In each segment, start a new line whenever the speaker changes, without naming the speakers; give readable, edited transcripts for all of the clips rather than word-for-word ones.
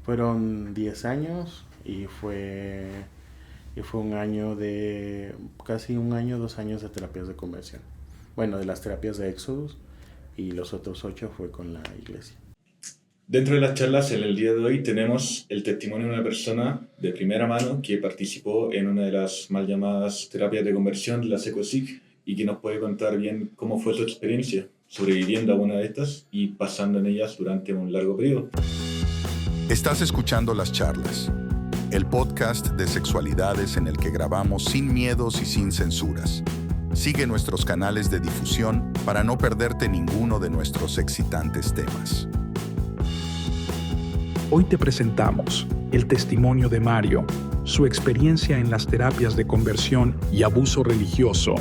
Fueron 10 años y fue casi un año, 2 años de terapias de conversión. Bueno, de las terapias de Éxodus, y los otros 8 fue con la iglesia.
Dentro de las charlas, en el día de hoy, tenemos el testimonio de una persona de primera mano que participó en una de las mal llamadas terapias de conversión, la SECOSIC, y que nos puede contar bien cómo fue su experiencia sobreviviendo a una de estas y pasando en ellas durante un largo periodo.
Estás escuchando Las Charlas, el podcast de sexualidades en el que grabamos sin miedos y sin censuras. Sigue nuestros canales de difusión para no perderte ninguno de nuestros excitantes temas.
Hoy te presentamos el testimonio de Mario, su experiencia en las terapias de conversión y abuso religioso.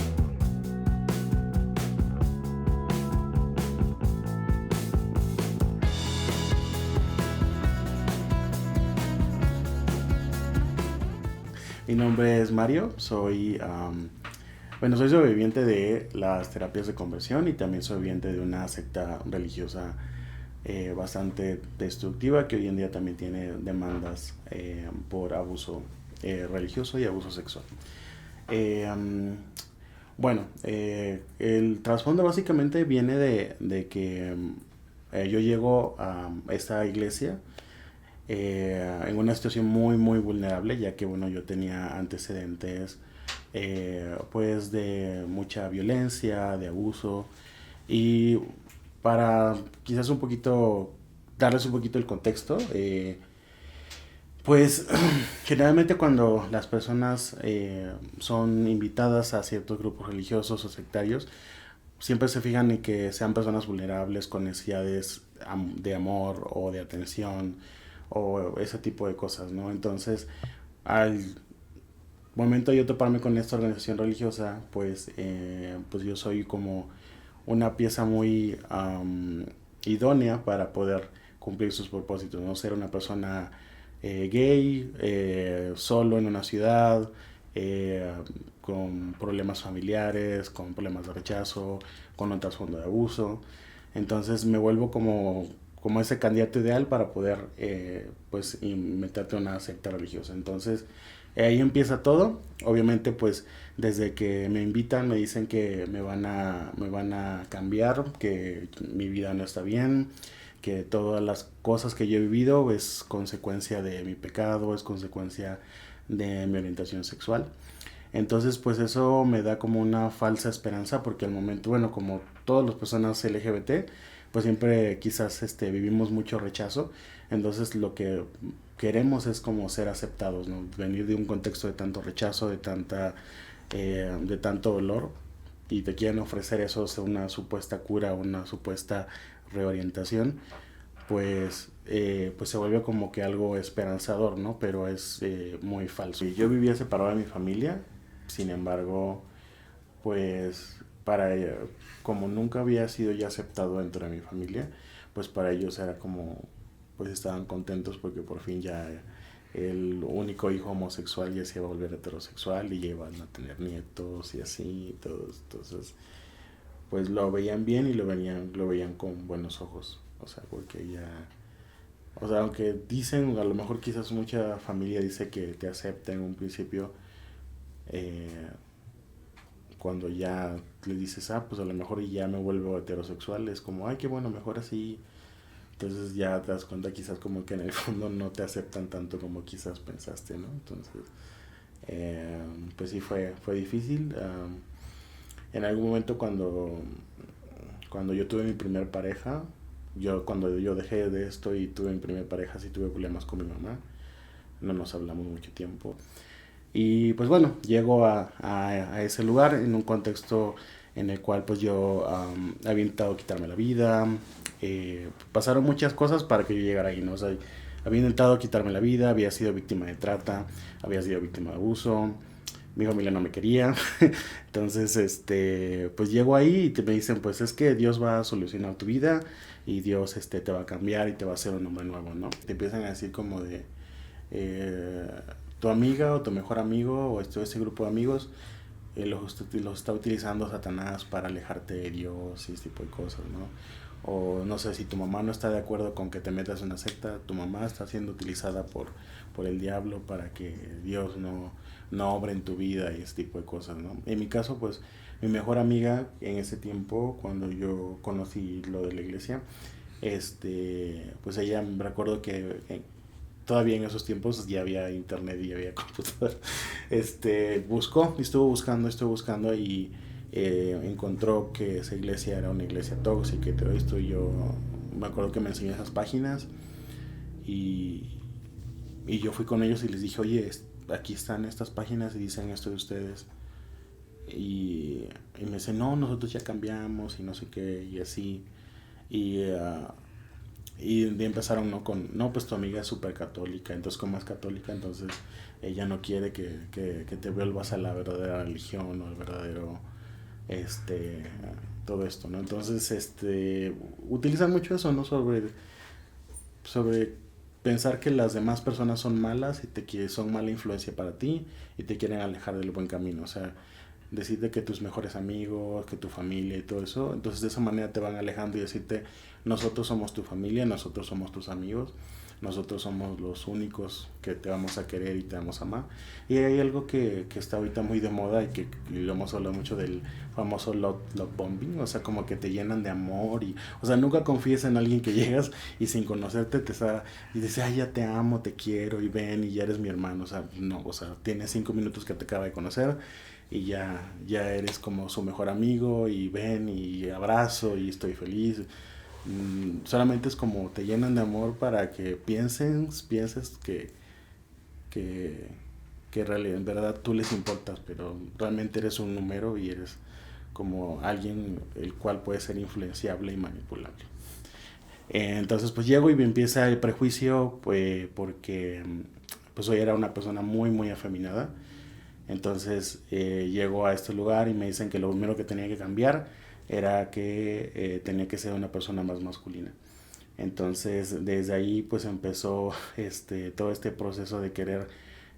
Mi nombre es Mario, soy sobreviviente de las terapias de conversión y también sobreviviente de una secta religiosa bastante destructiva que hoy en día también tiene demandas por abuso religioso y abuso sexual. El trasfondo básicamente viene de que yo llego a esta iglesia en una situación muy muy vulnerable, ya que yo tenía antecedentes pues de mucha violencia, de abuso, y para quizás darles un poquito el contexto, pues generalmente cuando las personas son invitadas a ciertos grupos religiosos o sectarios, siempre se fijan en que sean personas vulnerables con necesidades de amor o de atención o ese tipo de cosas, ¿no? Entonces, al momento de yo toparme con esta organización religiosa, pues yo soy como una pieza muy idónea para poder cumplir sus propósitos, ¿no? Ser una persona gay, solo en una ciudad, con problemas familiares, con problemas de rechazo, con un trasfondo de abuso. Entonces me vuelvo como ese candidato ideal para poder meterte a una secta religiosa. Entonces ahí empieza todo. Obviamente pues desde que me invitan me dicen que me van a cambiar, que mi vida no está bien, que todas las cosas que yo he vivido es consecuencia de mi pecado, es consecuencia de mi orientación sexual. Entonces pues eso me da como una falsa esperanza, porque al momento, como todas las personas LGBT, pues siempre quizás vivimos mucho rechazo. Entonces lo que queremos es como ser aceptados, ¿no? Venir de un contexto de tanto rechazo, de tanto dolor, y te quieren ofrecer eso, una supuesta cura, una supuesta reorientación, pues se vuelve como que algo esperanzador, ¿no? Pero es muy falso. Yo vivía separado de mi familia, sin embargo, pues como nunca había sido ya aceptado dentro de mi familia, pues para ellos era como, pues estaban contentos porque por fin ya el único hijo homosexual ya se iba a volver heterosexual y ya iban a tener nietos y así y todo. Entonces pues lo veían bien y lo veían con buenos ojos, o sea, porque ya, o sea, aunque dicen, a lo mejor quizás mucha familia dice que te acepta en un principio, eh, cuando ya le dices, pues a lo mejor ya me vuelvo heterosexual, es como, ay, qué bueno, mejor así. Entonces ya te das cuenta quizás como que en el fondo no te aceptan tanto como quizás pensaste, ¿no? Entonces, pues sí fue difícil. En algún momento cuando yo tuve mi primer pareja, cuando yo dejé de esto y tuve mi primer pareja, sí tuve problemas con mi mamá. No nos hablamos mucho tiempo. Y pues llego a ese lugar en un contexto en el cual pues yo había intentado quitarme la vida. Pasaron muchas cosas para que yo llegara ahí, ¿no? O sea, había intentado quitarme la vida, había sido víctima de trata, había sido víctima de abuso, mi familia no me quería. Entonces, pues llego ahí y me dicen, pues es que Dios va a solucionar tu vida y Dios te va a cambiar y te va a hacer un hombre nuevo, ¿no? Te empiezan a decir como de, tu amiga o tu mejor amigo o ese grupo de amigos los está utilizando Satanás para alejarte de Dios y ese tipo de cosas, ¿no? o no sé, si tu mamá no está de acuerdo con que te metas en una secta, tu mamá está siendo utilizada por el diablo para que Dios no obre en tu vida y ese tipo de cosas, ¿no? En mi caso, pues, mi mejor amiga en ese tiempo, cuando yo conocí lo de la iglesia, pues ella, me recuerdo que todavía en esos tiempos ya había internet y había computador, estuvo buscando y encontró que esa iglesia era una iglesia tóxica y todo esto, y yo me acuerdo que me enseñó esas páginas y yo fui con ellos y les dije, oye, aquí están estas páginas y dicen esto de ustedes. Y me dice, no, nosotros ya cambiamos y no sé qué, y así. Y empezaron, ¿no? Pues tu amiga es súper católica, entonces como es católica, entonces ella no quiere que te vuelvas a la verdadera religión o al verdadero, todo esto, ¿no? Entonces, utilizan mucho eso, ¿no? Sobre pensar que las demás personas son malas y que son mala influencia para ti y te quieren alejar del buen camino, o sea, decirte que tus mejores amigos, que tu familia y todo eso, entonces de esa manera te van alejando y decirte, nosotros somos tu familia, nosotros somos tus amigos, nosotros somos los únicos que te vamos a querer y te vamos a amar. Y hay algo que está ahorita muy de moda y que lo hemos hablado mucho del famoso love bombing, o sea, como que te llenan de amor y, o sea, nunca confíes en alguien que llegas y sin conocerte te está y dice, ay, ya te amo, te quiero y ven y ya eres mi hermano, o sea, no, o sea, tienes 5 minutos que te acaba de conocer y ya eres como su mejor amigo y ven y abrazo y estoy feliz. Solamente es como te llenan de amor para que pienses que en verdad tú les importas, pero realmente eres un número y eres como alguien el cual puede ser influenciable y manipulable. Entonces pues llego y me empieza el prejuicio, pues porque pues hoy era una persona muy muy afeminada. Entonces llego a este lugar y me dicen que lo primero que tenía que cambiar era que tenía que ser una persona más masculina. Entonces desde ahí pues empezó todo este proceso de querer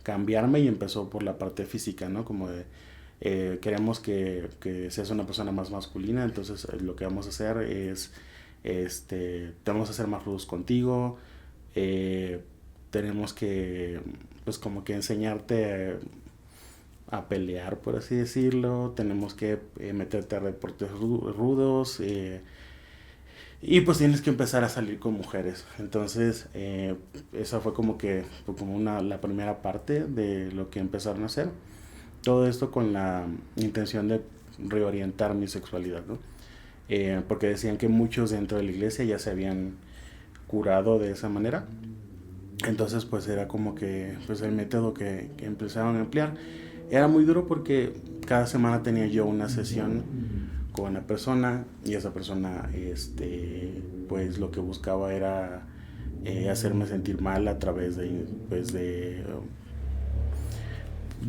cambiarme y empezó por la parte física, ¿no? Como de queremos que seas una persona más masculina, entonces lo que vamos a hacer es te vamos a hacer más rudos contigo, tenemos que pues como que enseñarte a pelear, por así decirlo, tenemos que meterte a deportes rudos, y pues tienes que empezar a salir con mujeres. Entonces esa fue como que la primera parte de lo que empezaron a hacer, todo esto con la intención de reorientar mi sexualidad, ¿no? Porque decían que muchos dentro de la iglesia ya se habían curado de esa manera. Entonces pues era como que pues el método que empezaron a emplear era muy duro, porque cada semana tenía yo una sesión con una persona y esa persona pues lo que buscaba era hacerme sentir mal a través de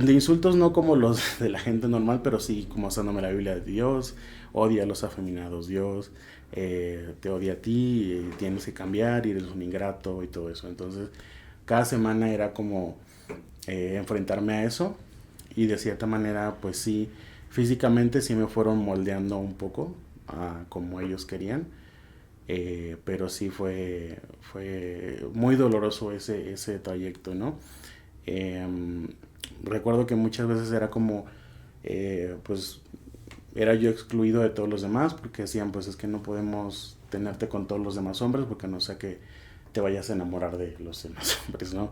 insultos, no como los de la gente normal, pero sí como usándome la Biblia de Dios, odia a los afeminados, Dios te odia a ti, tienes que cambiar y eres un ingrato y todo eso. Entonces cada semana era como enfrentarme a eso, y de cierta manera pues sí, físicamente sí me fueron moldeando un poco a como ellos querían, pero sí fue muy doloroso ese trayecto, ¿no? Recuerdo que muchas veces era como pues era yo excluido de todos los demás, porque decían pues es que no podemos tenerte con todos los demás hombres porque no sea que te vayas a enamorar de los demás hombres, ¿no?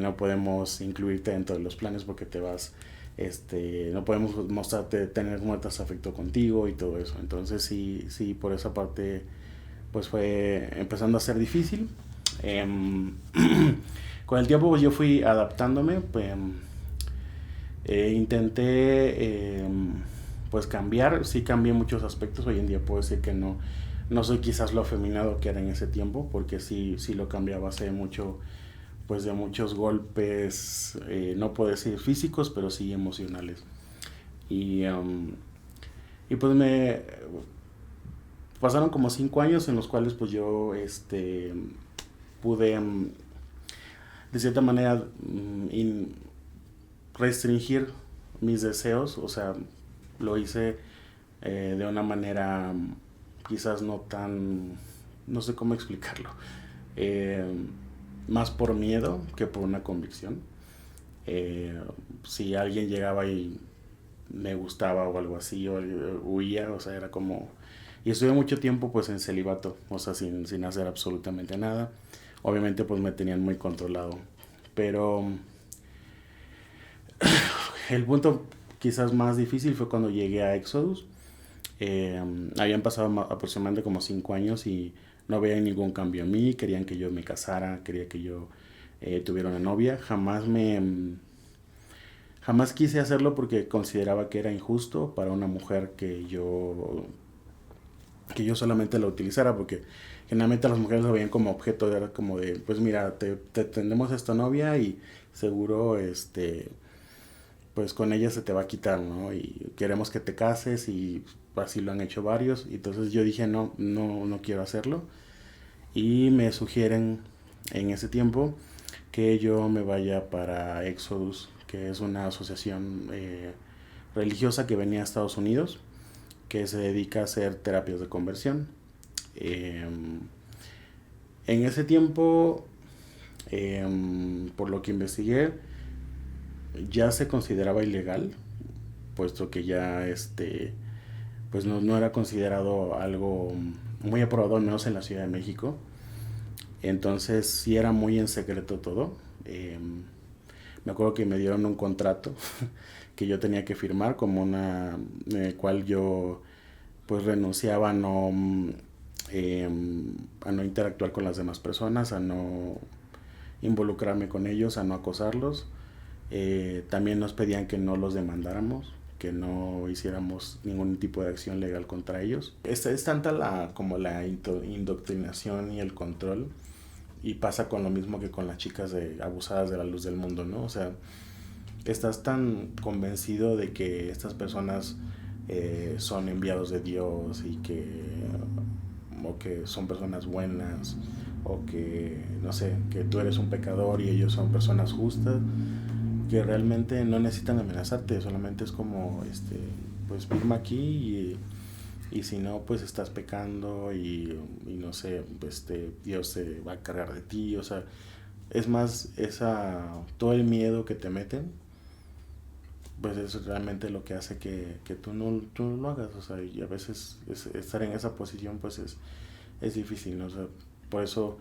No podemos incluirte dentro de los planes porque te vas, no podemos mostrarte, tener muestras de afecto contigo y todo eso. Entonces sí, por esa parte pues fue empezando a ser difícil. Con el tiempo pues yo fui adaptándome, pues intenté pues cambiar, sí cambié muchos aspectos. Hoy en día puedo decir que no soy quizás lo afeminado que era en ese tiempo, porque sí lo cambiaba hace mucho, pues de muchos golpes, no puedo decir físicos, pero sí emocionales. Y pues me pasaron como 5 años en los cuales pues yo pude de cierta manera restringir mis deseos, o sea, lo hice de una manera quizás no tan, no sé cómo explicarlo, más por miedo que por una convicción. Si alguien llegaba y me gustaba o algo así, o huía, o sea, era como... Y estuve mucho tiempo pues en celibato, o sea, sin hacer absolutamente nada. Obviamente pues me tenían muy controlado, pero el punto quizás más difícil fue cuando llegué a Exodus. Habían pasado aproximadamente como 5 años y no veía ningún cambio en mí. Querían que yo me casara, quería que yo tuviera una novia. Jamás quise hacerlo porque consideraba que era injusto para una mujer que yo solamente la utilizara, porque generalmente las mujeres lo veían como objeto, era como de, pues mira, te tendemos a esta novia y seguro pues con ella se te va a quitar, ¿no? Y queremos que te cases, y así lo han hecho varios. Y entonces yo dije, no quiero hacerlo. Y me sugieren en ese tiempo que yo me vaya para Exodus, que es una asociación religiosa que venía a Estados Unidos, que se dedica a hacer terapias de conversión. En ese tiempo, por lo que investigué, ya se consideraba ilegal, puesto que ya pues no era considerado algo muy aprobado, al menos en la Ciudad de México. Entonces sí era muy en secreto todo. Me acuerdo que me dieron un contrato que yo tenía que firmar, como en el cual yo pues renunciaba a no interactuar con las demás personas, a no involucrarme con ellos, a no acosarlos. También nos pedían que no los demandáramos, que no hiciéramos ningún tipo de acción legal contra ellos. Es tanta como la indoctrinación y el control, y pasa con lo mismo que con las chicas abusadas de la luz del mundo, ¿no? O sea, estás tan convencido de que estas personas son enviados de Dios o que son personas buenas, o que, no sé, que tú eres un pecador y ellos son personas justas, que realmente no necesitan amenazarte, solamente es como, pues firma aquí y si no, pues estás pecando y no sé, Dios se va a cargar de ti. O sea, es más todo el miedo que te meten, pues es realmente lo que hace que tú no lo hagas. O sea, y a veces estar en esa posición pues es difícil, ¿no? O sea, por eso,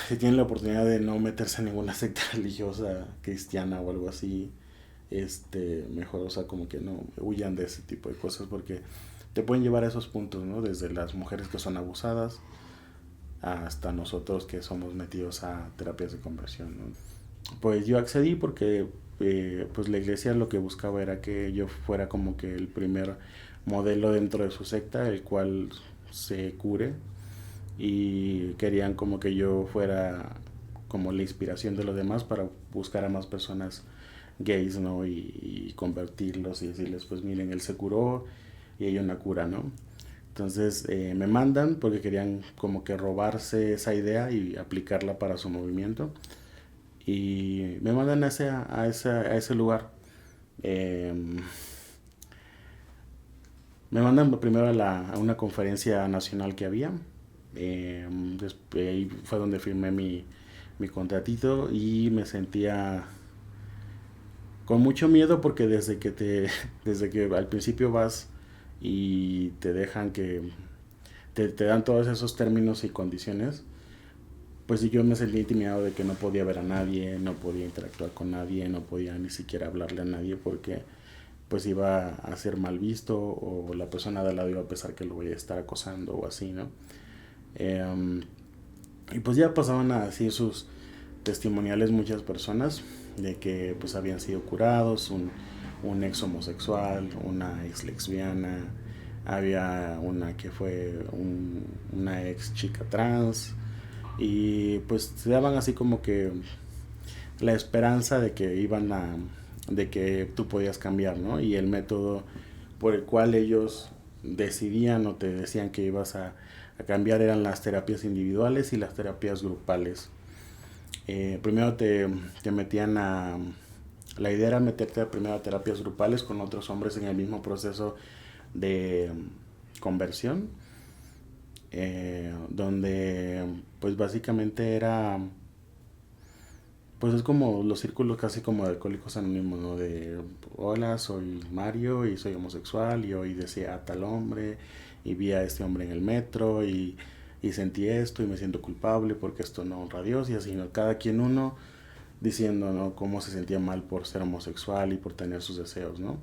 si tienen la oportunidad de no meterse en ninguna secta religiosa cristiana o algo así, mejor, o sea, como que no huyan de ese tipo de cosas, porque te pueden llevar a esos puntos, ¿no? Desde las mujeres que son abusadas hasta nosotros que somos metidos a terapias de conversión, ¿no? Pues yo accedí porque pues la iglesia lo que buscaba era que yo fuera como que el primer modelo dentro de su secta, el cual se cure, y querían como que yo fuera como la inspiración de los demás para buscar a más personas gays, ¿no? Y convertirlos y decirles, pues miren, él se curó y hay una cura, ¿no? Entonces me mandan porque querían como que robarse esa idea y aplicarla para su movimiento, y me mandan a ese lugar. Me mandan primero a una conferencia nacional que había. Ahí fue donde firmé mi contratito, y me sentía con mucho miedo porque desde que al principio vas y te dejan que te dan todos esos términos y condiciones, pues yo me sentí intimidado de que no podía ver a nadie, no podía interactuar con nadie, no podía ni siquiera hablarle a nadie porque pues iba a ser mal visto, o la persona de al lado iba a pensar que lo voy a estar acosando o así, ¿no? Y pues ya pasaban a decir sus testimoniales muchas personas de que pues habían sido curados, un ex homosexual, una ex lesbiana, había una que fue una ex chica trans, y pues te daban así como que la esperanza de que tú podías cambiar, ¿no? Y el método por el cual ellos decidían o te decían que ibas a cambiar eran las terapias individuales y las terapias grupales. Primero te metían la idea era meterte primero a terapias grupales con otros hombres en el mismo proceso de conversión, donde pues básicamente era, pues es como los círculos casi como de Alcohólicos Anónimos, ¿no? De, hola, soy Mario y soy homosexual y hoy decía a tal hombre y vi a este hombre en el metro y sentí esto y me siento culpable porque esto no honra a Dios, y así, ¿no? Cada quien uno diciendo, ¿no?, cómo se sentía mal por ser homosexual y por tener sus deseos, ¿no?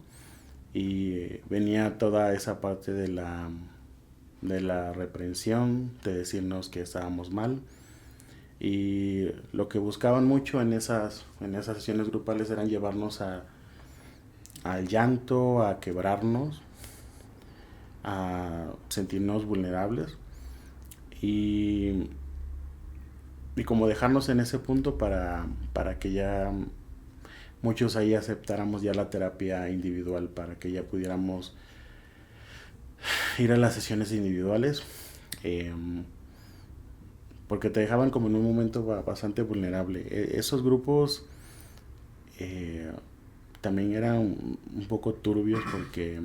Y venía toda esa parte de la reprensión, de decirnos que estábamos mal. Y lo que buscaban mucho en esas sesiones grupales eran llevarnos al llanto, a quebrarnos, a sentirnos vulnerables y como dejarnos en ese punto para que ya muchos ahí aceptáramos ya la terapia individual, para que ya pudiéramos ir a las sesiones individuales, porque te dejaban como en un momento bastante vulnerable. Esos grupos también eran un poco turbios porque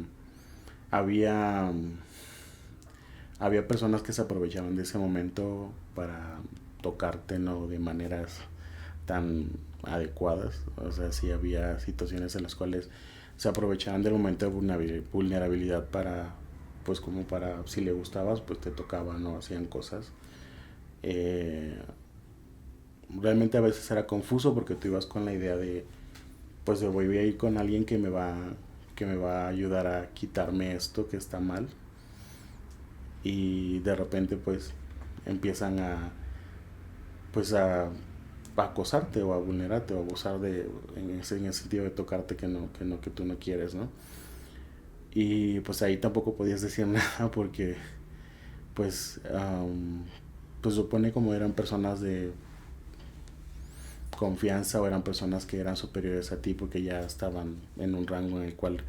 había personas que se aprovechaban de ese momento para tocarte, no de maneras tan adecuadas. O sea, sí había situaciones en las cuales se aprovechaban del momento de vulnerabilidad para, pues como para, si le gustabas, pues te tocaban, ¿no? Hacían cosas. Realmente a veces era confuso porque tú ibas con la idea de, pues de voy a ir con alguien que me va a ayudar a quitarme esto que está mal, y de repente pues empiezan a acosarte o a vulnerarte o a abusar en ese sentido de tocarte que tú no quieres, ¿no? Y pues ahí tampoco podías decir nada porque pues supone como eran personas de confianza o eran personas que eran superiores a ti porque ya estaban en un rango en el cual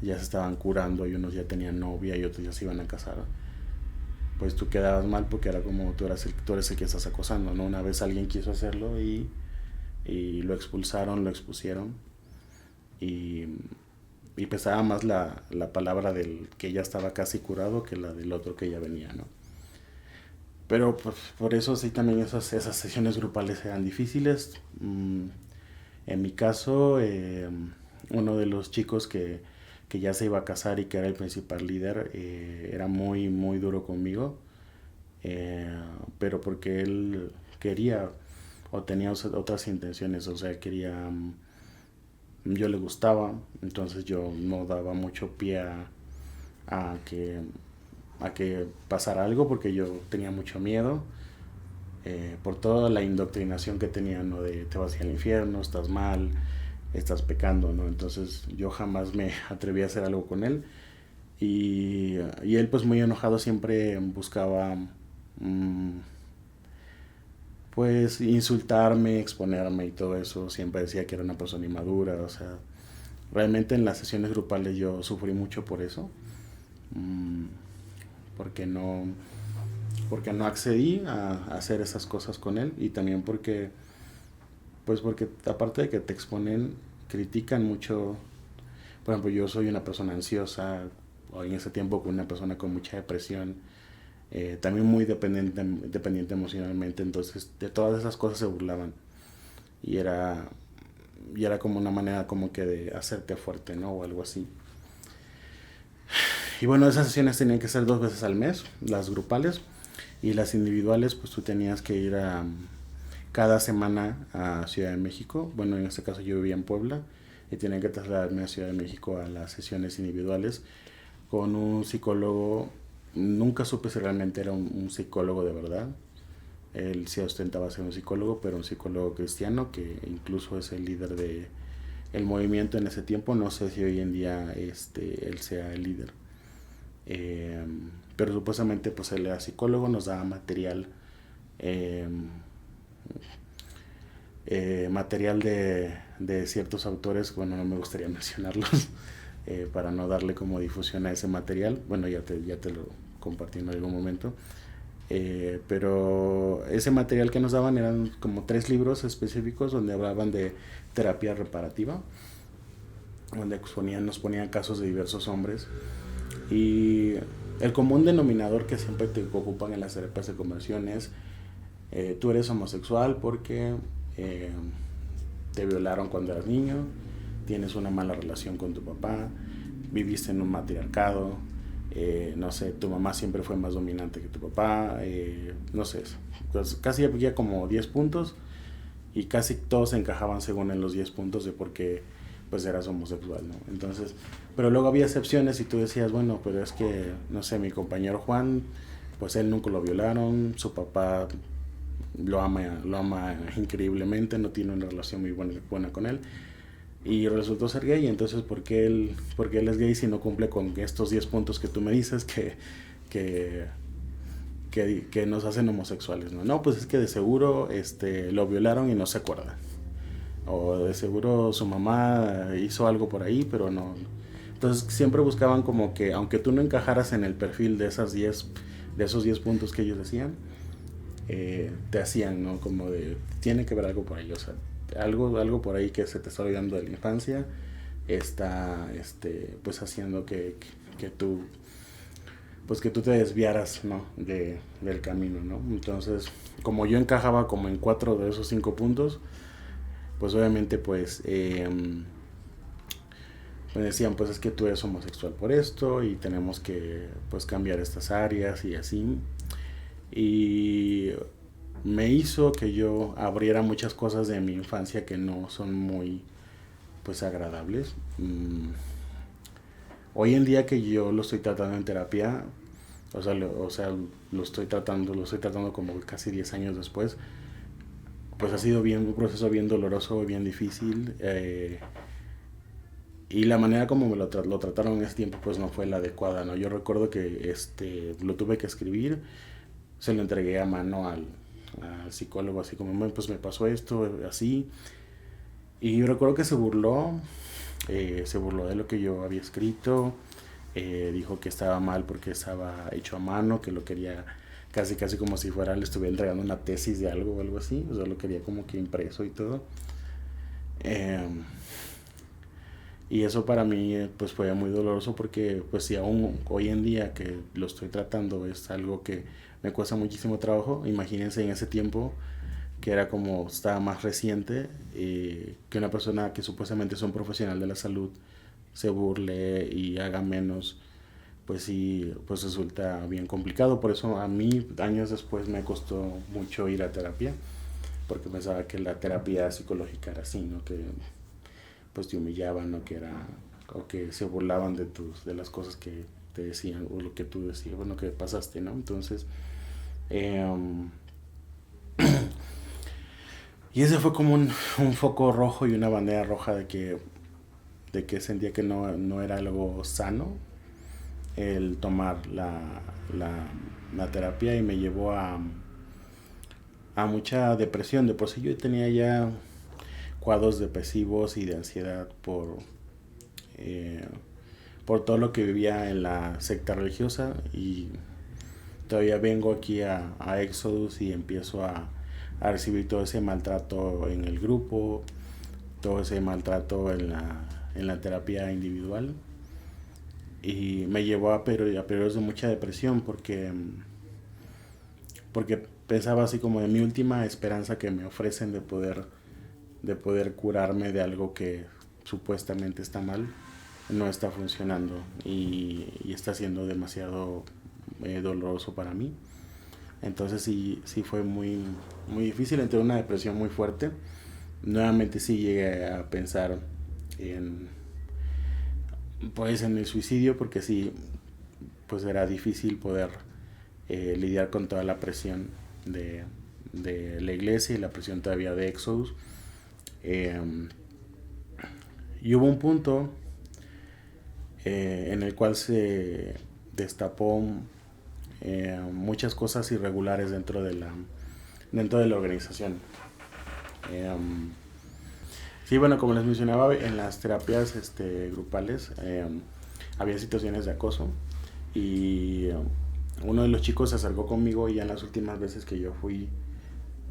ya se estaban curando y unos ya tenían novia y otros ya se iban a casar. Pues tú quedabas mal porque era como tú eres el que estás acosando, ¿no? Una vez alguien quiso hacerlo y lo expulsaron, lo expusieron, y pesaba más la palabra del que ya estaba casi curado que la del otro que ya venía, ¿no? Pero pues por eso sí también esas sesiones grupales eran difíciles. En mi caso, uno de los chicos que ya se iba a casar y que era el principal líder, era muy, muy duro conmigo, pero porque él quería o tenía otras intenciones, o sea, quería, yo le gustaba, entonces yo no daba mucho pie a que pasara algo porque yo tenía mucho miedo, por toda la indoctrinación que tenía, ¿no? De te vas al infierno, estás mal, estás pecando, ¿no? Entonces yo jamás me atreví a hacer algo con él, y él pues muy enojado siempre buscaba pues insultarme, exponerme y todo eso. Siempre decía que era una persona inmadura. O sea, realmente en las sesiones grupales yo sufrí mucho por eso, porque no accedí a hacer esas cosas con él, y también porque aparte de que te exponen, critican mucho. Por ejemplo, yo soy una persona ansiosa, o en ese tiempo con una persona con mucha depresión, también muy dependiente emocionalmente, entonces de todas esas cosas se burlaban, y era como una manera como que de hacerte fuerte, ¿no? O algo así. Y bueno, esas sesiones tenían que ser 2 veces al mes, las grupales, y las individuales pues tú tenías que ir cada semana a Ciudad de México. Bueno, en este caso yo vivía en Puebla y tenía que trasladarme a Ciudad de México a las sesiones individuales con un psicólogo. Nunca supe si realmente era un psicólogo de verdad. Él sí ostentaba ser un psicólogo, pero un psicólogo cristiano que incluso es el líder de el movimiento en ese tiempo. No sé si hoy en día él sea el líder, pero supuestamente pues él era psicólogo, nos daba material, material de ciertos autores. Bueno, no me gustaría mencionarlos para no darle como difusión a ese material. Bueno, ya te lo compartí en algún momento, pero ese material que nos daban eran como 3 libros específicos donde hablaban de terapia reparativa, donde nos ponían casos de diversos hombres, y el común denominador que siempre te ocupan en las terapias de conversión es tú eres homosexual porque te violaron cuando eras niño, tienes una mala relación con tu papá, viviste en un matriarcado, no sé, tu mamá siempre fue más dominante que tu papá, no sé, pues casi había como 10 puntos y casi todos encajaban según en los 10 puntos de por qué pues eras homosexual, ¿no? Entonces, pero luego había excepciones y tú decías, bueno, pero es que, no sé, mi compañero Juan, pues él nunca lo violaron, su papá lo ama increíblemente, no tiene una relación muy buena con él y resultó ser gay. Entonces ¿por qué él es gay si no cumple con estos 10 puntos que tú me dices que nos hacen homosexuales? No, pues es que de seguro lo violaron y no se acuerda, o de seguro su mamá hizo algo por ahí, pero no. Entonces siempre buscaban como que aunque tú no encajaras en el perfil de esos 10 puntos que ellos decían, te hacían, ¿no? Como de, tiene que ver algo por ahí, o sea, algo por ahí que se te está olvidando de la infancia, está, pues haciendo que tú, pues que tú te desviaras, ¿no? Del camino, ¿no? Entonces, como yo encajaba como en 4 de esos 5 puntos, pues obviamente, pues, me decían, pues es que tú eres homosexual por esto y tenemos que, pues, cambiar estas áreas y así. Y me hizo que yo abriera muchas cosas de mi infancia que no son muy, pues, agradables. Hoy en día que yo lo estoy tratando en terapia, o sea, lo estoy tratando como casi 10 años después, pues ha sido un proceso bien doloroso, bien difícil, y la manera como me lo trataron en ese tiempo pues no fue la adecuada, ¿no? Yo recuerdo que lo tuve que escribir, se lo entregué a mano al psicólogo, así como, pues me pasó esto, así, y yo recuerdo que se burló de lo que yo había escrito, dijo que estaba mal porque estaba hecho a mano, que lo quería casi como si le estuviera entregando una tesis de algo o algo así, o sea, lo quería como que impreso y todo. Y eso para mí pues fue muy doloroso porque pues si aún hoy en día que lo estoy tratando es algo que me cuesta muchísimo trabajo, imagínense en ese tiempo que era como estaba más reciente, que una persona que supuestamente es un profesional de la salud se burle y haga menos, pues sí, pues resulta bien complicado. Por eso a mí años después me costó mucho ir a terapia, porque pensaba que la terapia psicológica era así, ¿no? Que pues te humillaban, ¿no? Que era, o que se burlaban de las cosas que te decían o lo que tú decías, bueno, que pasaste, ¿no? Entonces, y ese fue como un foco rojo y una bandera roja de que sentía que no era algo sano el tomar la terapia, y me llevó a mucha depresión. De por sí yo tenía ya cuadros depresivos y de ansiedad por todo lo que vivía en la secta religiosa, y todavía vengo aquí a Exodus y empiezo a recibir todo ese maltrato en el grupo, todo ese maltrato en la terapia individual, y me llevó a periodos de mucha depresión porque pensaba así como de mi última esperanza que me ofrecen de poder curarme de algo que supuestamente está mal, no está funcionando y está siendo demasiado doloroso para mí. Entonces sí fue muy, muy difícil, entré en una depresión muy fuerte. Nuevamente sí llegué a pensar en el suicidio, porque sí, pues era difícil poder lidiar con toda la presión de la iglesia y la presión todavía de Exodus. Y hubo un punto en el cual se destapó muchas cosas irregulares dentro de la organización. Sí, bueno, como les mencionaba, en las terapias grupales había situaciones de acoso, y uno de los chicos se acercó conmigo ya en las últimas veces que yo fui,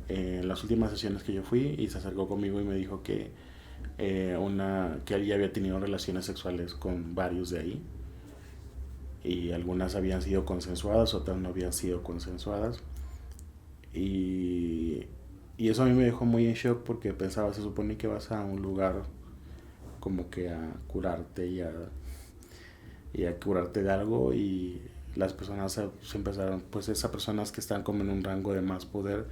en las últimas sesiones que yo fui, y se acercó conmigo y me dijo que él ya había tenido relaciones sexuales con varios de ahí, y algunas habían sido consensuadas, otras no habían sido consensuadas. Y eso a mí me dejó muy en shock porque pensaba, se supone que vas a un lugar como que a curarte y a curarte de algo, y las personas se empezaron, pues esas personas que están como en un rango de más poder,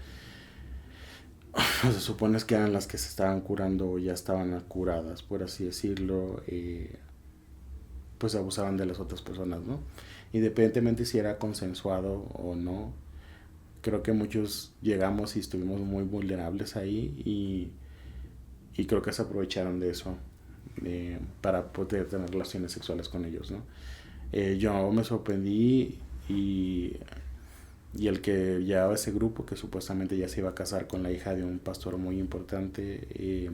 se supone que eran las que se estaban curando o ya estaban curadas, por así decirlo, pues abusaban de las otras personas, ¿no? Independientemente si era consensuado o no, creo que muchos llegamos y estuvimos muy vulnerables ahí, y creo que se aprovecharon de eso para poder tener relaciones sexuales con ellos, ¿no? Yo me sorprendí, y el que llevaba ese grupo, que supuestamente ya se iba a casar con la hija de un pastor muy importante,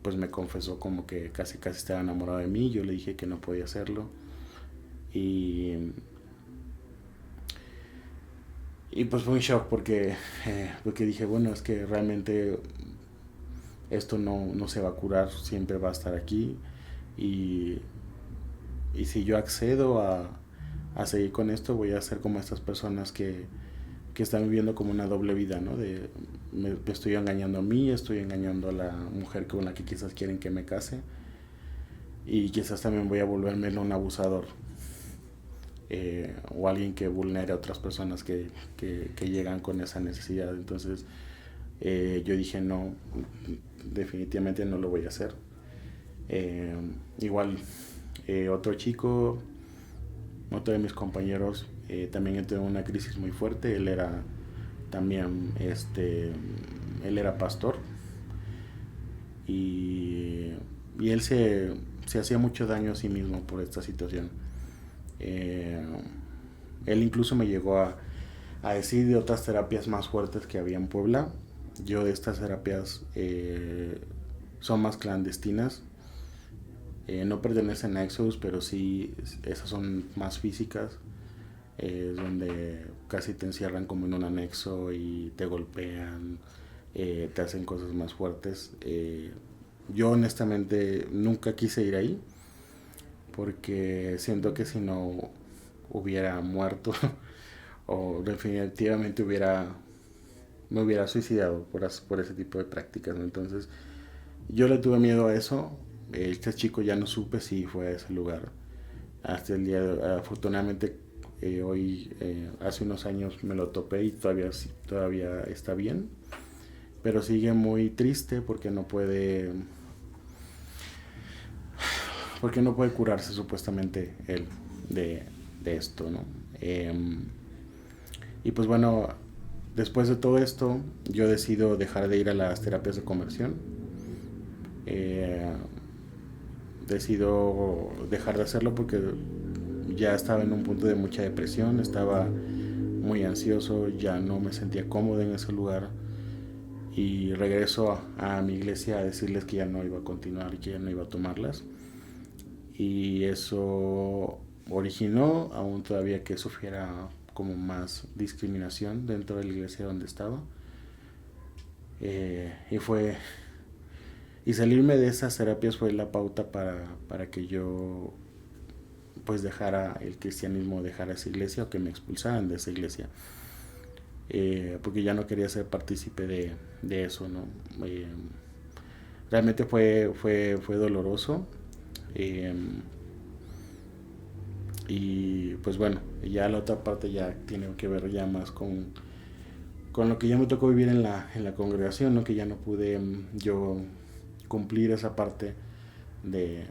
pues me confesó como que casi estaba enamorado de mí. Yo le dije que no podía hacerlo, y pues fue un shock porque dije, bueno, es que realmente esto no se va a curar, siempre va a estar aquí, y si yo accedo a seguir con esto, voy a ser como estas personas que están viviendo como una doble vida, ¿no? Me estoy engañando a mí, estoy engañando a la mujer con la que quizás quieren que me case, y quizás también voy a volverme un abusador, o alguien que vulnere a otras personas que llegan con esa necesidad. Entonces yo dije, no, definitivamente no lo voy a hacer. Igual otro de mis compañeros también entró en una crisis muy fuerte. Él era también él era pastor, y él se hacía mucho daño a sí mismo por esta situación. Él incluso me llegó a decir de otras terapias más fuertes que había en Puebla. Yo de estas terapias son más clandestinas, no pertenecen a Exodus, pero sí esas son más físicas, donde casi te encierran como en un anexo y te golpean, te hacen cosas más fuertes. Yo honestamente nunca quise ir ahí, porque siento que si no hubiera muerto o definitivamente me hubiera suicidado por ese tipo de prácticas, ¿no? Entonces yo le tuve miedo a eso. Este chico ya no supe si fue a ese lugar hasta el día de hoy. Afortunadamente hoy, hace unos años me lo topé y todavía está bien, pero sigue muy triste porque no puede curarse supuestamente él de esto, ¿no? Y pues bueno, después de todo esto yo decido dejar de ir a las terapias de conversión. Decido dejar de hacerlo porque ya estaba en un punto de mucha depresión, estaba muy ansioso, ya no me sentía cómodo en ese lugar, y regreso a mi iglesia a decirles que ya no iba a continuar y que ya no iba a tomarlas, y eso originó aún todavía que sufriera como más discriminación dentro de la iglesia donde estaba, y salirme de esas terapias fue la pauta para que yo pues dejara el cristianismo, dejara esa iglesia, o que me expulsaran de esa iglesia, porque ya no quería ser partícipe de eso, ¿no? Realmente fue doloroso, y pues bueno, ya la otra parte ya tiene que ver ya más con lo que ya me tocó vivir en la congregación, ¿no? Que ya no pude yo cumplir esa parte de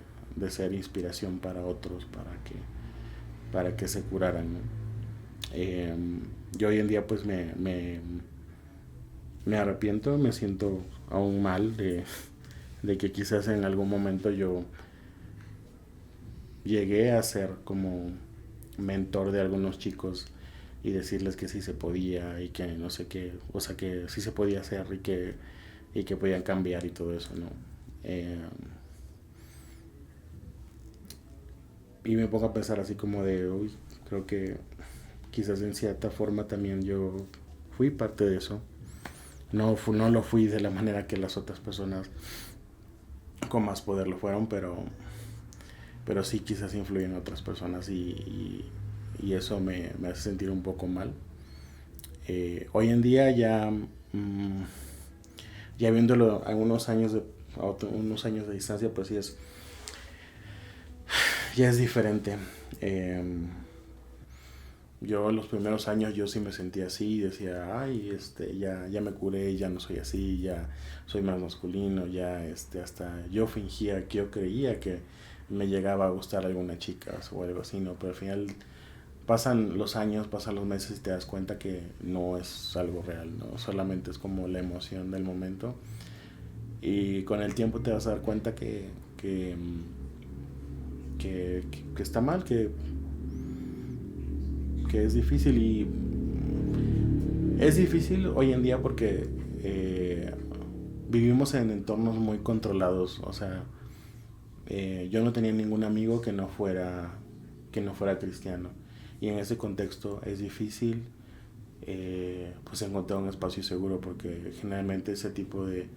ser inspiración para otros, para que se curaran, ¿no? Yo hoy en día pues me arrepiento, me siento aún mal de que quizás en algún momento yo llegué a ser como mentor de algunos chicos y decirles que sí se podía y que no sé qué, o sea, que sí se podía hacer y que podían cambiar y todo eso, ¿no? Y me pongo a pensar así como de, uy, creo que quizás en cierta forma también yo fui parte de eso. No lo fui de la manera que las otras personas con más poder lo fueron, pero pero sí quizás influyen en otras personas y eso me hace sentir un poco mal. Hoy en día ya, ya viéndolo a unos años de distancia, pues sí ya es diferente. Yo los primeros años yo sí me sentía así, decía, ay, ya me curé, ya no soy así, ya soy más masculino, ya hasta yo fingía que yo creía que me llegaba a gustar alguna chica o algo así, ¿no? Pero al final pasan los años, pasan los meses y te das cuenta que no es algo real, ¿no? Solamente es como la emoción del momento. Y con el tiempo te vas a dar cuenta que está mal, que es difícil. Y es difícil hoy en día porque vivimos en entornos muy controlados. O sea, yo no tenía ningún amigo que no fuera cristiano, y en ese contexto es difícil pues encontrar un espacio seguro, porque generalmente ese tipo de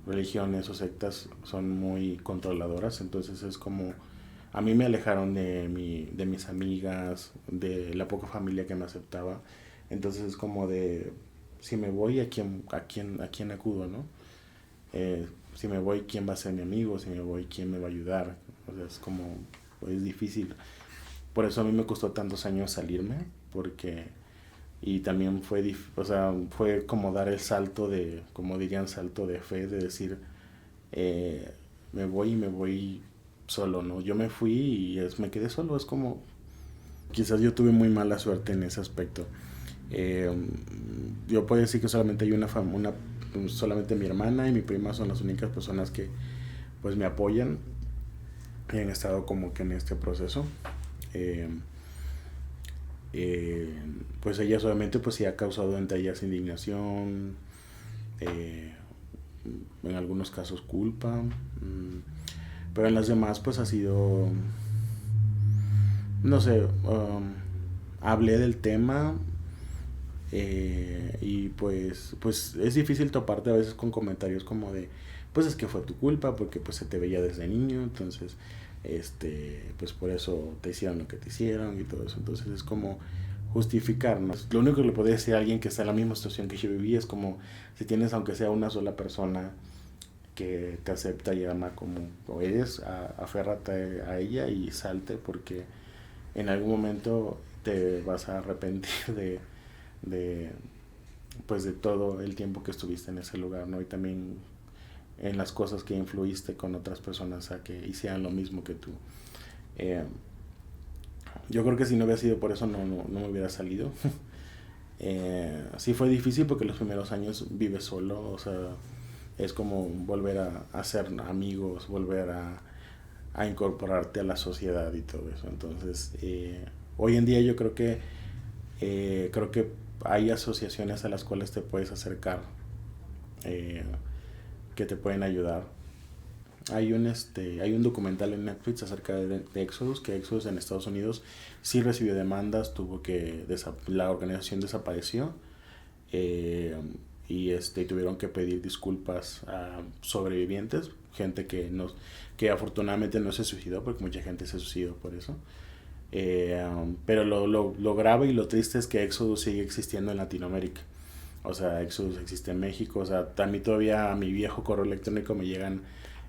religiones o sectas son muy controladoras. Entonces es como, a mí me alejaron de mis amigas, de la poca familia que me aceptaba. Entonces es como de, si me voy, ¿a quién acudo, no? Si me voy, ¿quién va a ser mi amigo? Si me voy, ¿quién me va a ayudar? O sea, es como, es difícil. Por eso a mí me costó tantos años salirme, y también fue como dar el salto de, como dirían, salto de fe, de decir, me voy solo, ¿no? Yo me fui y me quedé solo. Es como, quizás yo tuve muy mala suerte en ese aspecto. Yo puedo decir que solamente hay solamente mi hermana y mi prima son las únicas personas que pues me apoyan y han estado como que en este proceso. Pues ellas obviamente pues sí ha causado entre ellas indignación, en algunos casos culpa, pero en las demás pues ha sido, no sé, hablé del tema, y pues es difícil toparte a veces con comentarios como de, pues es que fue tu culpa porque pues se te veía desde niño, entonces pues por eso te hicieron lo que te hicieron y todo eso. Entonces es como justificarnos. Lo único que le podría decir a alguien que está en la misma situación que yo viví es como, si tienes aunque sea una sola persona que te acepta y ama como eres, aférrate a ella y salte, porque en algún momento te vas a arrepentir pues de todo el tiempo que estuviste en ese lugar, ¿no? Y también en las cosas que influiste con otras personas a que hicieran lo mismo que tú. Yo creo que si no hubiera sido por eso no me hubiera salido. Sí fue difícil porque los primeros años vives solo, o sea, es como volver a hacer amigos, volver a incorporarte a la sociedad y todo eso. Entonces, hoy en día yo creo que hay asociaciones a las cuales te puedes acercar, que te pueden ayudar. Hay un documental en Netflix acerca de Exodus, que Exodus en Estados Unidos sí recibió demandas, la organización desapareció, y tuvieron que pedir disculpas a sobrevivientes, gente que afortunadamente no se suicidó, porque mucha gente se suicidó por eso. Pero lo grave y lo triste es que Exodus sigue existiendo en Latinoamérica. O sea, Exodus existe en México. O sea, también todavía a mi viejo correo electrónico me llegan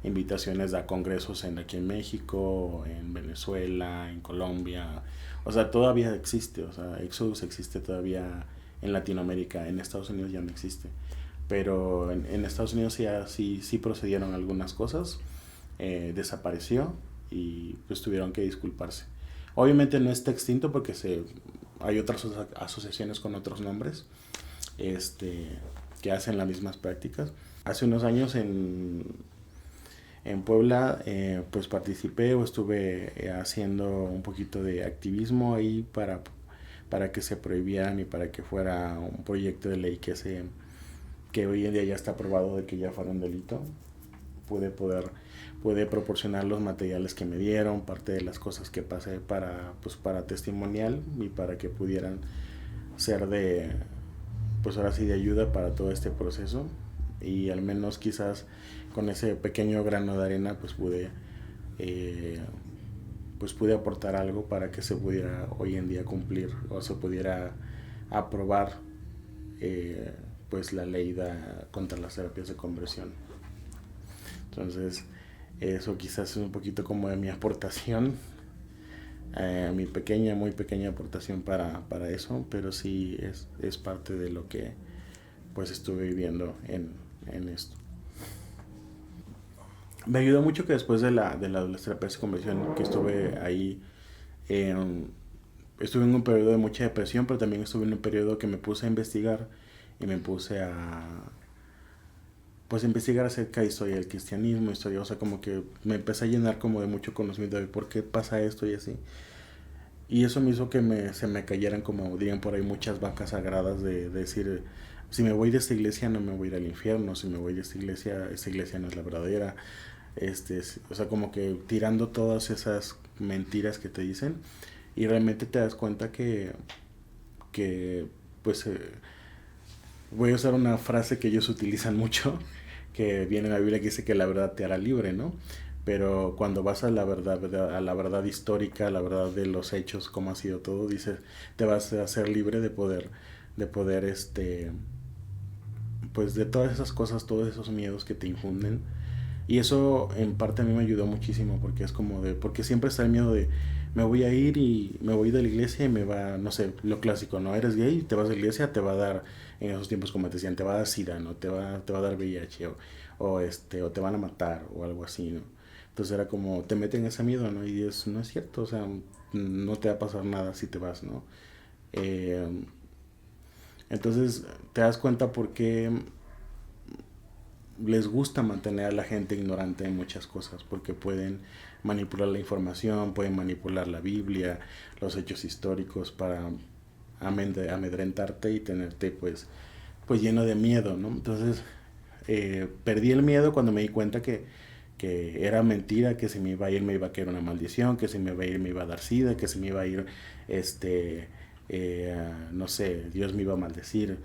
invitaciones a congresos aquí en México, en Venezuela, en Colombia. O sea, todavía existe. O sea, Exodus existe todavía en Latinoamérica. En Estados Unidos ya no existe. Pero en Estados Unidos sí procedieron algunas cosas. Desapareció y pues tuvieron que disculparse. Obviamente no está extinto porque hay otras asociaciones con otros nombres que hacen las mismas prácticas. Hace unos años en Puebla pues participé o estuve haciendo un poquito de activismo ahí para que se prohibieran y para que fuera un proyecto de ley que hoy en día ya está aprobado de que ya fuera un delito. Pude proporcionar los materiales que me dieron, parte de las cosas que pasé para testimonial y para que pudieran ser pues ahora sí de ayuda para todo este proceso. Y al menos quizás con ese pequeño grano de arena pues pude pues pude aportar algo para que se pudiera hoy en día cumplir o se pudiera aprobar pues la ley contra las terapias de conversión. Entonces eso quizás es un poquito como de mi aportación, mi pequeña, muy pequeña aportación para eso, pero sí es parte de lo que pues estuve viviendo en esto. Me ayudó mucho que después de las terapias de conversión que estuve ahí, estuve en un periodo de mucha depresión, pero también estuve en un periodo que me puse a investigar y me puse a investigar acerca de historia del cristianismo, o sea, como que me empecé a llenar como de mucho conocimiento de por qué pasa esto y así. Y eso me hizo que se me cayeran, como dirían por ahí, muchas vacas sagradas de decir, si me voy de esta iglesia no me voy a ir al infierno, si me voy de esta iglesia no es la verdadera. O sea, como que tirando todas esas mentiras que te dicen, y realmente te das cuenta que pues voy a usar una frase que ellos utilizan mucho, que viene en la Biblia, que dice que la verdad te hará libre, ¿no? Pero cuando vas a la verdad histórica, a la verdad de los hechos, cómo ha sido todo, dices, te vas a hacer libre de poder pues de todas esas cosas, todos esos miedos que te infunden. Y eso en parte a mí me ayudó muchísimo, porque es como porque siempre está el miedo de, me voy a ir y me voy de la iglesia y me va, no sé, lo clásico, ¿no? Eres gay, te vas de la iglesia, te va a dar, en esos tiempos como te decían, te va a dar SIDA, ¿no? Te va a dar VIH, o te van a matar, o algo así, ¿no? Entonces era como, te meten ese miedo, ¿no? Y no es cierto, o sea, no te va a pasar nada si te vas, ¿no? Entonces te das cuenta por qué les gusta mantener a la gente ignorante en muchas cosas, porque pueden manipular la información, pueden manipular la Biblia, los hechos históricos para amedrentarte y tenerte pues lleno de miedo, ¿no? Entonces perdí el miedo cuando me di cuenta que era mentira, que si me iba a ir me iba a caer una maldición, que si me iba a ir me iba a dar SIDA, que si me iba a ir no sé, Dios me iba a maldecir.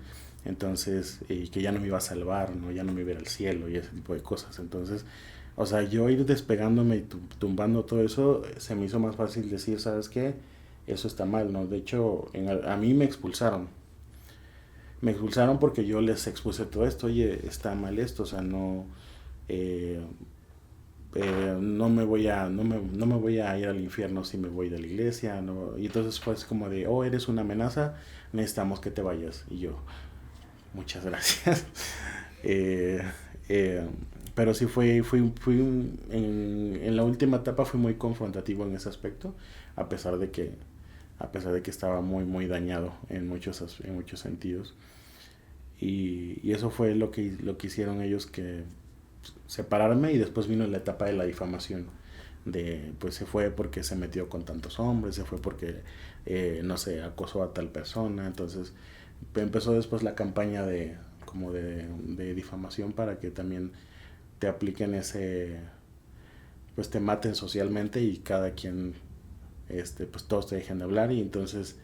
Entonces, que ya no me iba a salvar, ¿no? Ya no me iba a ir al cielo y ese tipo de cosas. Entonces, o sea, yo ir despegándome y tumbando todo eso, se me hizo más fácil decir, ¿sabes qué? Eso está mal, ¿no? De hecho, a mí me expulsaron. Me expulsaron porque yo les expuse todo esto. Oye, está mal esto, o sea, no me voy a ir al infierno si me voy de la iglesia, ¿no? Y entonces fue como de, oh, eres una amenaza, necesitamos que te vayas. Y yo, muchas gracias. Pero sí en la última etapa fui muy confrontativo en ese aspecto, a pesar de que estaba muy muy dañado en muchos sentidos. Y eso fue lo que hicieron ellos, que separarme, y después vino la etapa de la difamación. Pues se fue porque se metió con tantos hombres, se fue porque no sé, acosó a tal persona. Entonces empezó después la campaña de difamación, para que también te apliquen pues te maten socialmente, y cada quien pues todos te dejen de hablar. Y entonces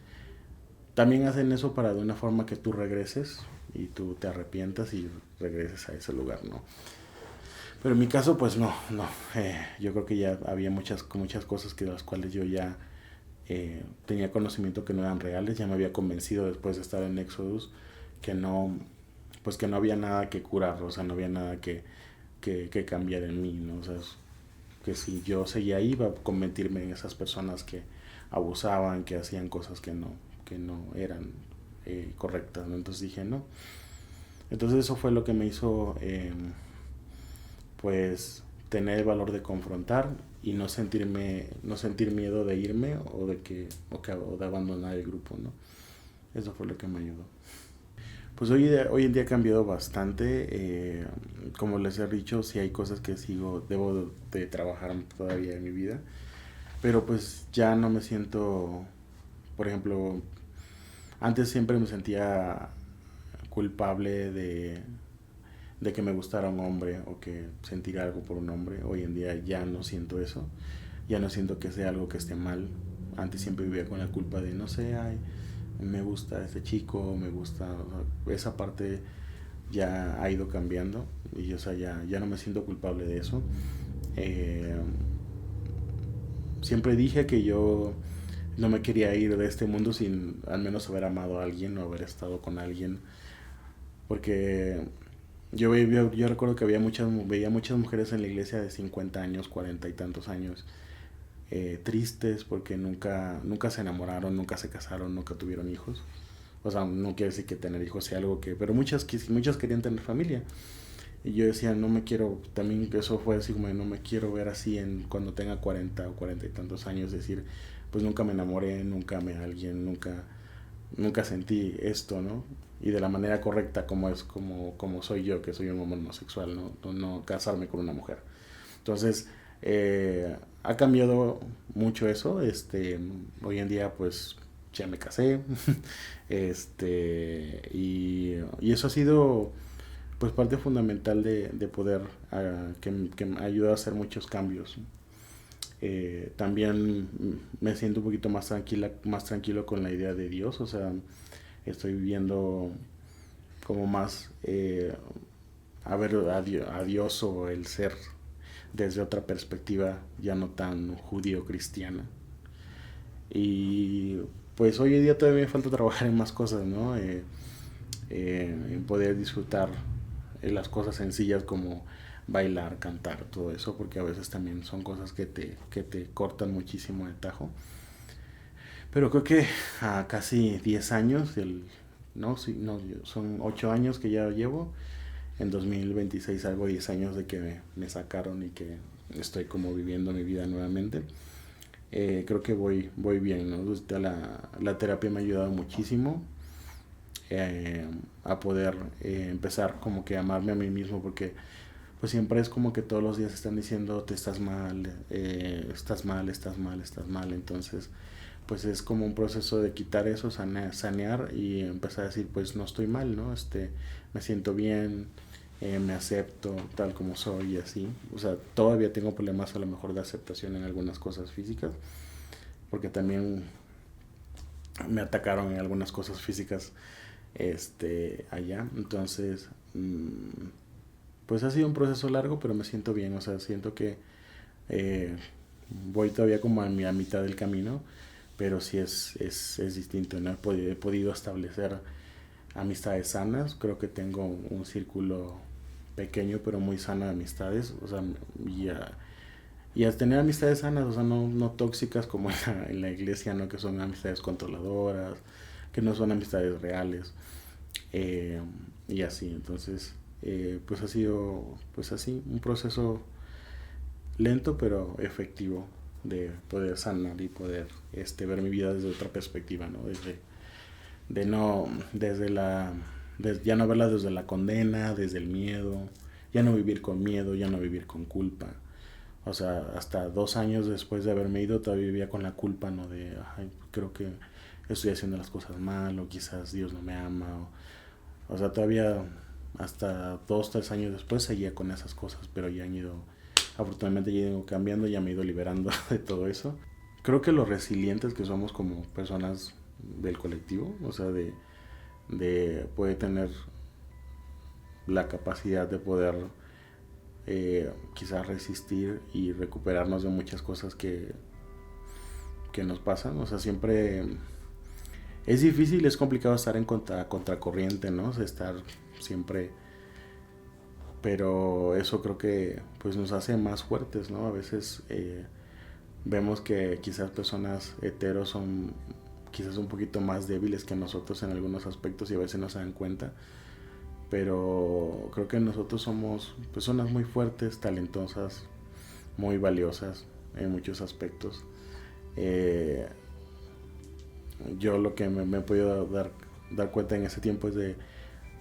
también hacen eso para de una forma que tú regreses y tú te arrepientas y regreses a ese lugar, ¿no? Pero en mi caso pues no, yo creo que ya había muchas cosas de las cuales yo ya tenía conocimiento que no eran reales. Ya me había convencido después de estar en Exodus que no había nada que curar, o sea, no había nada que cambiar en mí, ¿no? O sea, que si yo seguía ahí iba a convertirme en esas personas que abusaban, que hacían cosas que no eran correctas, ¿no? Entonces dije no. Entonces eso fue lo que me hizo pues tener el valor de confrontar y no sentir miedo de irme o de abandonar el grupo, ¿no? Eso fue lo que me ayudó. Pues hoy en día ha cambiado bastante. Como les he dicho, sí hay cosas que debo de trabajar todavía en mi vida, pero pues ya no me siento, por ejemplo, antes siempre me sentía culpable de que me gustara un hombre o que sentir algo por un hombre. Hoy en día ya no siento eso, ya no siento que sea algo que esté mal. Antes siempre vivía con la culpa de, no sé, ay, me gusta este chico, me gusta, o sea, esa parte ya ha ido cambiando, y o sea, ya no me siento culpable de eso. siempre dije que yo no me quería ir de este mundo sin al menos haber amado a alguien o haber estado con alguien. Porque yo recuerdo que veía muchas mujeres en la iglesia de 50 años, 40 y tantos años, tristes porque nunca se enamoraron, nunca se casaron, nunca tuvieron hijos. O sea, no quiere decir que tener hijos sea algo que... Pero muchas querían tener familia. Y yo decía, no me quiero... También eso fue así como, no me quiero ver así cuando tenga 40 o 40 y tantos años. Decir, pues nunca me enamoré, nunca amé a alguien, nunca sentí esto, ¿no? Y de la manera correcta como soy yo, que soy un hombre homosexual, no casarme con una mujer. Entonces, ha cambiado mucho eso. Hoy en día, pues, ya me casé. Y eso ha sido, pues, parte fundamental de poder, que me ayuda a hacer muchos cambios. También me siento un poquito más tranquilo con la idea de Dios. O sea, estoy viviendo como más a ver a Dios o el ser desde otra perspectiva, ya no tan judío-cristiana. Y pues hoy en día todavía me falta trabajar en más cosas, ¿no? En poder disfrutar las cosas sencillas como bailar, cantar, todo eso, porque a veces también son cosas que te cortan muchísimo de tajo. Pero creo que a casi 10 años, son 8 años que ya llevo. En 2026 hago 10 años de que me sacaron y que estoy como viviendo mi vida nuevamente. Creo que voy bien, ¿no? La terapia me ha ayudado muchísimo a poder empezar como que a amarme a mí mismo, porque pues siempre es como que todos los días están diciendo te estás mal, estás mal. Entonces pues es como un proceso de quitar eso, sanear y empezar a decir pues no estoy mal, ¿no? Me siento bien, me acepto tal como soy y así. O sea, todavía tengo problemas a lo mejor de aceptación en algunas cosas físicas, porque también me atacaron en algunas cosas físicas allá. Entonces pues ha sido un proceso largo, pero me siento bien. O sea, siento que voy todavía como a mitad del camino, pero sí es distinto, ¿no? He podido establecer amistades sanas. Creo que tengo un círculo pequeño pero muy sano de amistades. O sea, y a tener amistades sanas, o sea, no tóxicas como en la iglesia, ¿no? Que son amistades controladoras, que no son amistades reales, y así. Entonces pues ha sido pues así un proceso lento pero efectivo de poder sanar y poder ver mi vida desde otra perspectiva, ¿no? Ya no verla desde la condena, desde el miedo, ya no vivir con miedo, ya no vivir con culpa. O sea, hasta 2 años después de haberme ido todavía vivía con la culpa, ¿no? De, ay, creo que estoy haciendo las cosas mal, o quizás Dios no me ama, o sea, todavía hasta 2-3 años después seguía con esas cosas, pero ya afortunadamente ya he ido cambiando, ya me he ido liberando de todo eso. Creo que los resilientes que somos como personas del colectivo, o sea, de poder tener la capacidad de poder quizás resistir y recuperarnos de muchas cosas que nos pasan. O sea, siempre es difícil, es complicado estar en contracorriente, ¿no? O sea, estar siempre, pero eso creo que pues nos hace más fuertes, ¿no? A veces vemos que quizás personas heteros son quizás un poquito más débiles que nosotros en algunos aspectos y a veces no se dan cuenta, pero creo que nosotros somos personas muy fuertes, talentosas, muy valiosas en muchos aspectos. Yo lo que me he podido dar cuenta en ese tiempo es de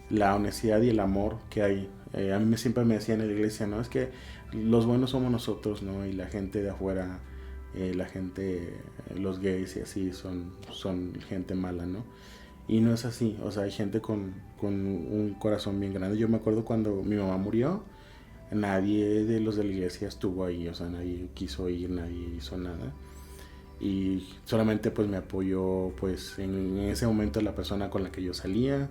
la honestidad y el amor que hay. A mí siempre me decían en la iglesia, ¿no? Es que los buenos somos nosotros, ¿no? Y la gente de afuera, la gente, los gays y así son gente mala, ¿no? Y no es así. O sea, hay gente con un corazón bien grande. Yo me acuerdo cuando mi mamá murió, nadie de los de la iglesia estuvo ahí. O sea, nadie quiso ir, nadie hizo nada. Y solamente pues me apoyó pues en ese momento la persona con la que yo salía.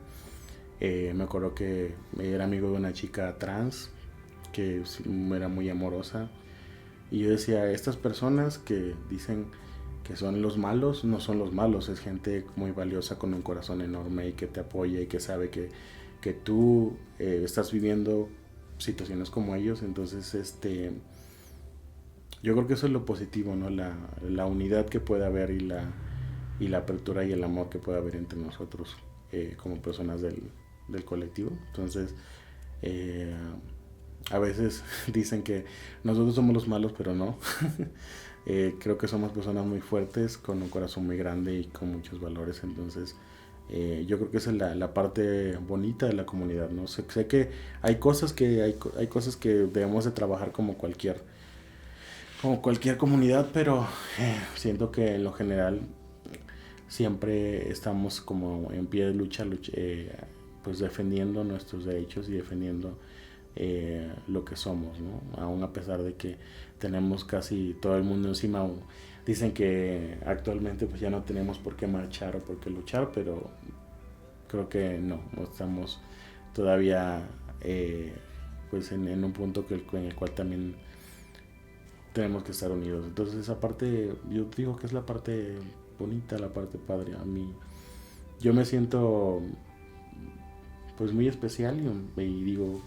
Me acuerdo que era amigo de una chica trans que era muy amorosa, Y yo decía, estas personas que dicen que son los malos, no son los malos, es gente muy valiosa con un corazón enorme y que te apoya y que sabe que tú estás viviendo situaciones como ellos. Entonces yo creo que eso es lo positivo, ¿no? La unidad que puede haber y la apertura y el amor que puede haber entre nosotros como personas del colectivo. Entonces a veces dicen que nosotros somos los malos, pero no. Creo que somos personas muy fuertes, con un corazón muy grande y con muchos valores. Entonces yo creo que esa es la parte bonita de la comunidad, ¿no? Sé que hay cosas que debemos de trabajar como cualquier comunidad, pero siento que en lo general siempre estamos como en pie de lucha, pues defendiendo nuestros derechos y defendiendo lo que somos, ¿no? Aún a pesar de que tenemos casi todo el mundo encima. Dicen que actualmente pues ya no tenemos por qué marchar o por qué luchar, pero creo que no estamos todavía pues en un punto en el cual también tenemos que estar unidos. Entonces esa parte, yo digo que es la parte bonita, la parte padre. A mí, yo me siento pues muy especial y digo,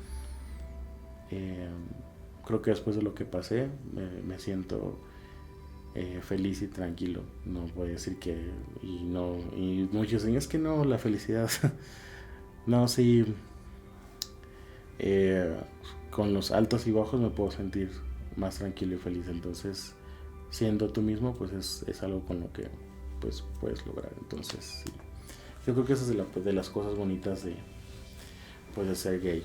creo que después de lo que pasé me siento feliz y tranquilo. No voy a decir que y muchos dicen es que no, la felicidad no, sí, con los altos y bajos me puedo sentir más tranquilo y feliz. Entonces siendo tú mismo pues es algo con lo que pues puedes lograr. Entonces sí, yo creo que esa es de las cosas bonitas de ser gay.